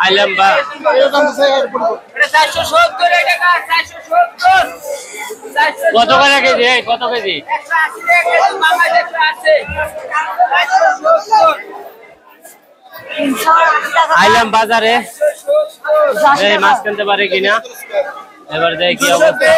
আইলাম্বা কত করে কেজি? কত কেজি? আইলাম বাজারে, মাছ কিনতে পারে কিনা এবার দেখি কি অবস্থা।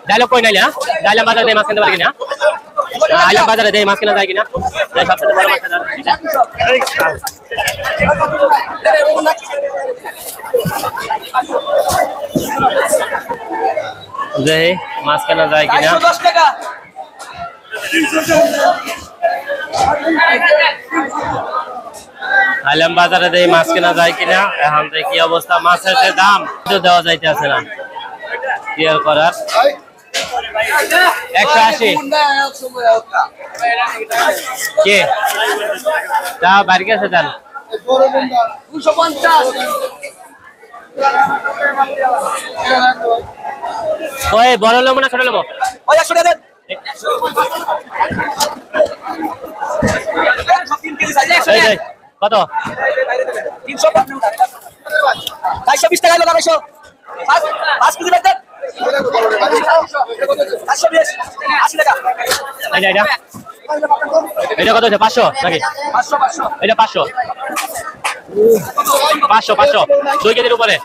ডায়লগ কই নাইলে ডাইলাম বাজারে মাছ কিনতে পারে কিনা, আইলাম বাজারে দেয় মাছ কিনা যায় কিনা, সবচেয়ে বড় মাছ দেয় মাছ কেনা যায় কিনা। আইলাম বাজারে দেয় মাছ কেনা যায় কিনা, এখন কি অবস্থা, মাছের যে দাম দেওয়া যাইতে আছে না, কি আর করার। 180 কে তা বাড়ি গেছে যান 250 ওই বড় লম না ছোট লম ওই 100 টাকা দেন 3 কত 320 টাকা হলো 200 5 কেজি দেন 520 টাকা এটা কত আছে 500 নাকি 500 এটা 500 2 কেজির উপরে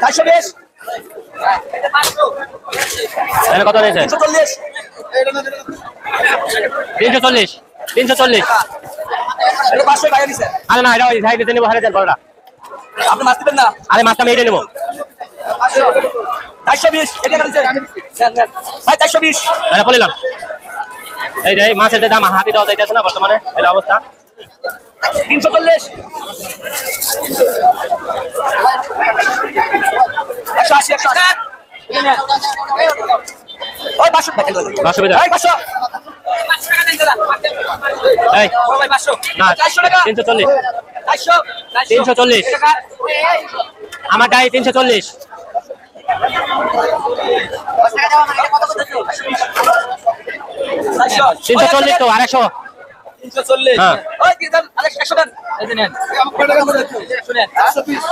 420 এটা কত আছে 340 340 এটা 500 টাকা দিছে। আরে না এটা ওই সাইডে দেন হারে দেন বড়টা আপনি মাছ দিবেন না, আরে মাছটা আমি এটা নেব 420 এটা দিছে ভাই 420 আরে বললাম এই যে মাছের দাম হাতে দাও যাইতেছে না বর্তমানে এই অবস্থা 340 180 ওই 500 টাকা দেন 500 টাকা এই 500 টাকা দেন দাদা এই ভাই 500 না 400 টাকা 340 340 আমার গায়ে 340 340 তো 250 340 হ্যাঁ ওই কি দাম 100 টাকা এই যে নেন শুনেন 420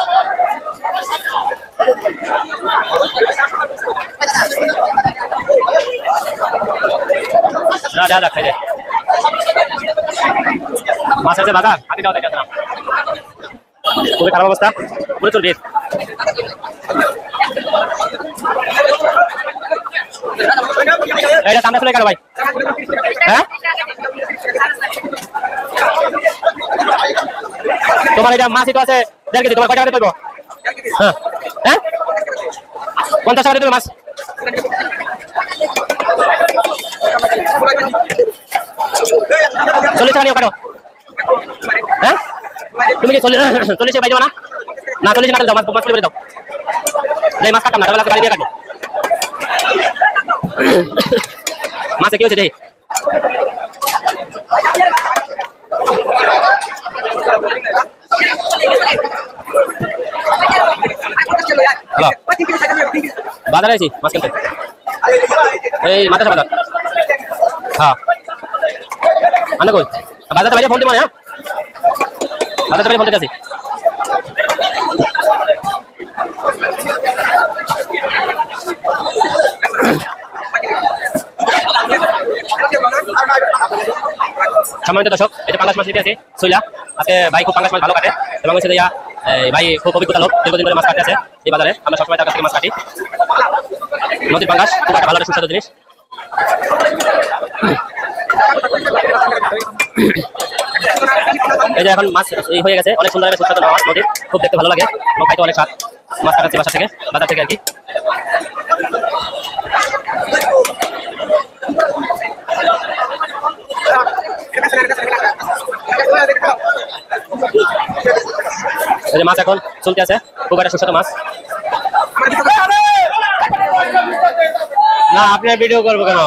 না দাদা খাই দে মাছ আছে বাজার হাতে দাও দেখো না খুবই খারাপ অবস্থা পুরো চলবে এটা সামনে চলে গেল ভাই হ্যাঁ তোমার এটা মাছ তো আছে 1.5 কেজি তোমার কয়টা করে দেবো হ্যাঁ হ্যাঁ 50 টাকা দেবো মাছ চল্লিশ টাকা নিয়ে কাটো হ্যাঁ তুমি কি 40 পাই যাবো না না 40 কাটো দাও মাছ করে দাও এই মাছ কাটাম না তাহলে গাড়ি দিয়ে কাটো মাছে কি হচ্ছে দেখি বাজারে আছি মাছ কিনতে এই মাদ্রাসা বাজার হ্যাঁ আনা কই বাজারে বাইরে ফোন দিব না বাজারে বাইরে ফোন দিতে আছি সম্মানিত দর্শক এটা পাঙ্গাস মাছ নিতে আছে সইলা আজকে ভাই খুব পাঙ্গাস মাছ ভালো কাটে এবং হচ্ছে ভাই খুব অভিজ্ঞতা লোক দীর্ঘদিন ধরে মাছ কাটতে আছে এই বাজারে আমরা সবসময় তার কাছ থেকে মাছ কাটি নদীর পাঙ্গাস খুব একটা ভালো সুস্বাদু জিনিস এই যে এখন মাছ এই হয়ে গেছে অনেক সুন্দর সুস্বাদু মাছ নদীর খুব দেখতে ভালো লাগে এবং খাইতে অনেক স্বাদ মাছ কাটাচ্ছি বাসা থেকে বাজার থেকে আর কি এই যে মাছ এখন চলতে আছে, খুব একটা সুস্বাদু মাছ। না আপনি ভিডিও করবো কেন?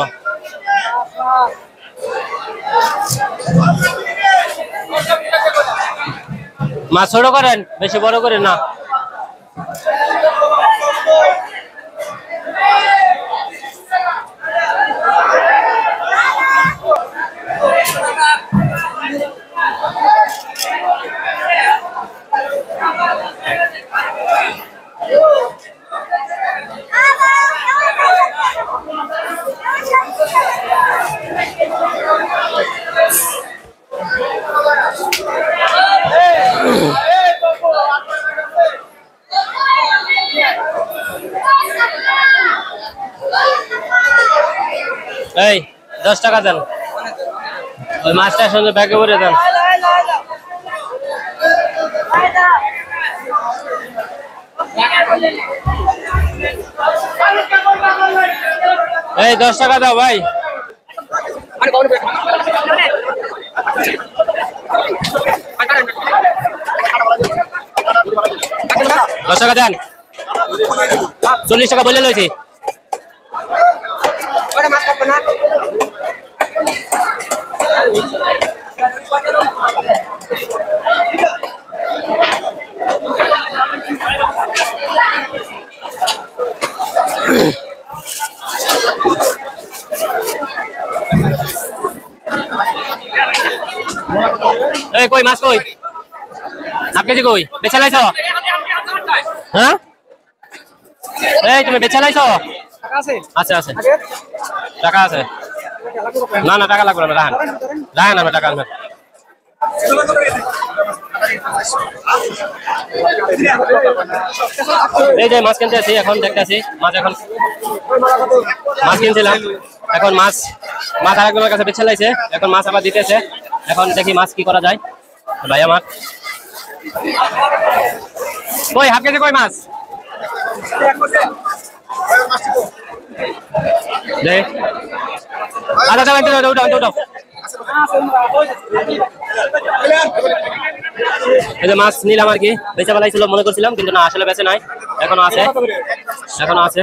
মাছ ছোট করেন, বেশি বড় করেন না। এই 10 টাকা দেন, ওই মাছটার সঙ্গে ব্যাগে ভরে দেন। এই 10 টাকা দাও ভাই। 10 টাকা দেন, 40 টাকা বলে লইছি। এই কই মাছ কই? হাফ কেজি কই? বেচা লাইছো? হ্যাঁ এই তুমি বেচা লাইছো? আচ্ছা আছে, টাকা আছে। না না টাকা লাগবে না, রাখেন রাখেন, আমরা টাকা আনবেন। এই যে মাছ কিনতে আছি, এখন দেখতেছি মাছ, এখন মাছ কিনছিলাম, এখন মাছ আরেকজনের কাছে বেছে লাইছে, এখন মাছ আবার দিতেছে। এখন দেখি মাছ কি করা যায়। ভাই আমার কই হাফ কেজি কই মাছ? আচ্ছা এই যে মাছ নিলাম আর কি, বেচা বেলাইছিল মনে করছিলাম, কিন্তু না আসলে বেচে নাই, এখনো আছে, এখনো আছে।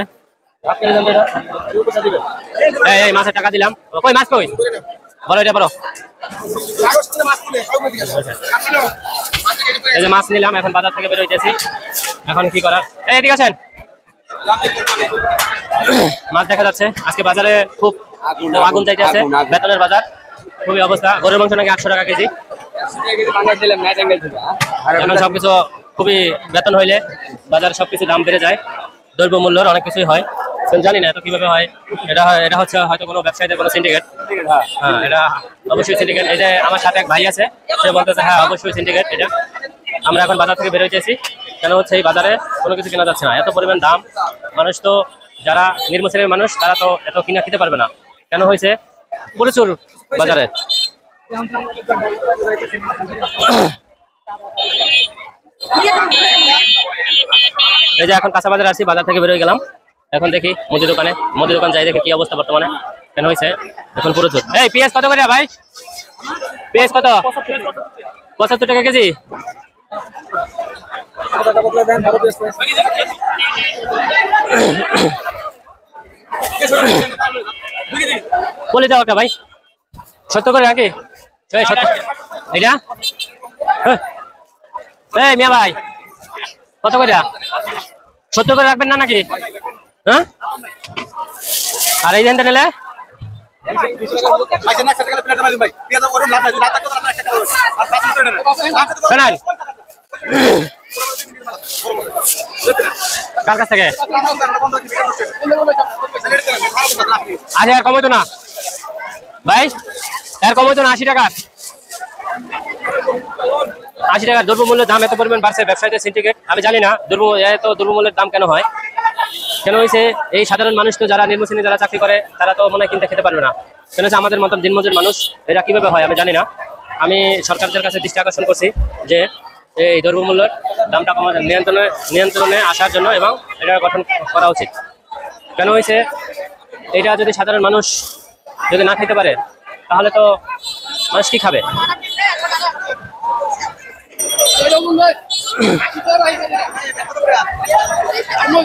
এই মাছের টাকা দিলাম। কই মাছ কই? বলো এটা বলো। এই যে মাছ নিলাম, এখন বাজার থেকে বের হইতেছি, এখন কি করার। এই ঠিক আছেন, মাছ দেখা যাচ্ছে আজকে বাজারে খুব আগুন চাইতেছে, বেতনের বাজার খুবই অবস্থা। গরুর মাংস নাকি 800 টাকা কেজি। এখন সবকিছু খুবই, বেতন হইলে বাজারে সবকিছু দাম বেড়ে যায়, দ্রব্য মূল্যর অনেক কিছুই হয়, জানি না এত কিভাবে হয়। এটা হচ্ছে হয়তো কোনো ব্যবসায়ীদের কোনো সিন্ডিকেট। হ্যাঁ এটা অবশ্যই সিন্ডিকেট। এই যে আমার সাথে এক ভাই আছে, সে বলতেছে হ্যাঁ অবশ্যই সিন্ডিকেট এটা। আমরা এখন বাজার থেকে বের হইতেছি, কেন হচ্ছে এই বাজারে কোনো কিছু কেনা যাচ্ছে না, এত পরিমাণ দাম। মানুষ তো, যারা নিম্ন শ্রেণীর মানুষ, তারা তো এত কিনা খেতে পারবে না। কেন হয়েছে? প্রচুর বাজারে। এই যে এখন কাঁচা বাজারে আছি, বাজার থেকে বের হয়ে গেলাম, এখন দেখি মুদি দোকান যাই, দেখি কি অবস্থা বর্তমানে, কেন হয়েছে এখন প্রচুর। এই পেঁয়াজ কত করে ভাই? পেঁয়াজ কত? 75 টাকা কেজি। বলে দাও একটা ভাই, 70 করে নাকি? এইটা এই মিয়া ভাই কত করে? 70 করে রাখবেন না নাকি? হ্যাঁ, আর এই ধানটা নিলে কার কাছ থেকে? আচ্ছা আর কমাইতো না ভাই, আর কমাইতো না। 80 টাকা, 80 টাকা দ্রব্যমূল্যের দাম এত পরিমাণ বাড়ছে, ব্যবসায়ীদের সিন্ডিকেট। আমি জানি না এত দ্রব্যমূল্যের দাম কেন হয়, কেন হয়েছে। এই সাধারণ মানুষ তো, যারা নিম্ন শ্রেণী যারা চাকরি করে, তারা তো মনে হয় কিনতে খেতে পারবে না। কেন হচ্ছে আমাদের মতন দিনমজুর মানুষ, এটা কিভাবে হয় আমি জানি না। আমি সরকারদের কাছে দৃষ্টি আকর্ষণ করছি যে এই দ্রব্যমূল্যের দামটা কমানো, নিয়ন্ত্রণে আসার জন্য, এবং এটা গঠন করা উচিত। কেন হয়েছে, এটা যদি সাধারণ মানুষ যদি না খেতে পারে, তাহলে তো মানুষ কি খাবে?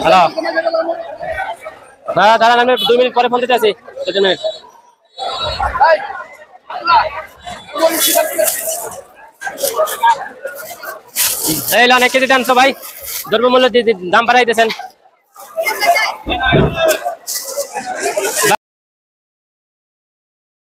হ্যালো না দাঁড়ান আমি 2 মিনিট পরে ফোন দিতে আছি 2 মিনিট এই লন 1 কেজি দেন তো ভাই দ্রব্যমূল্য দাম বাড়াই দিয়েছেন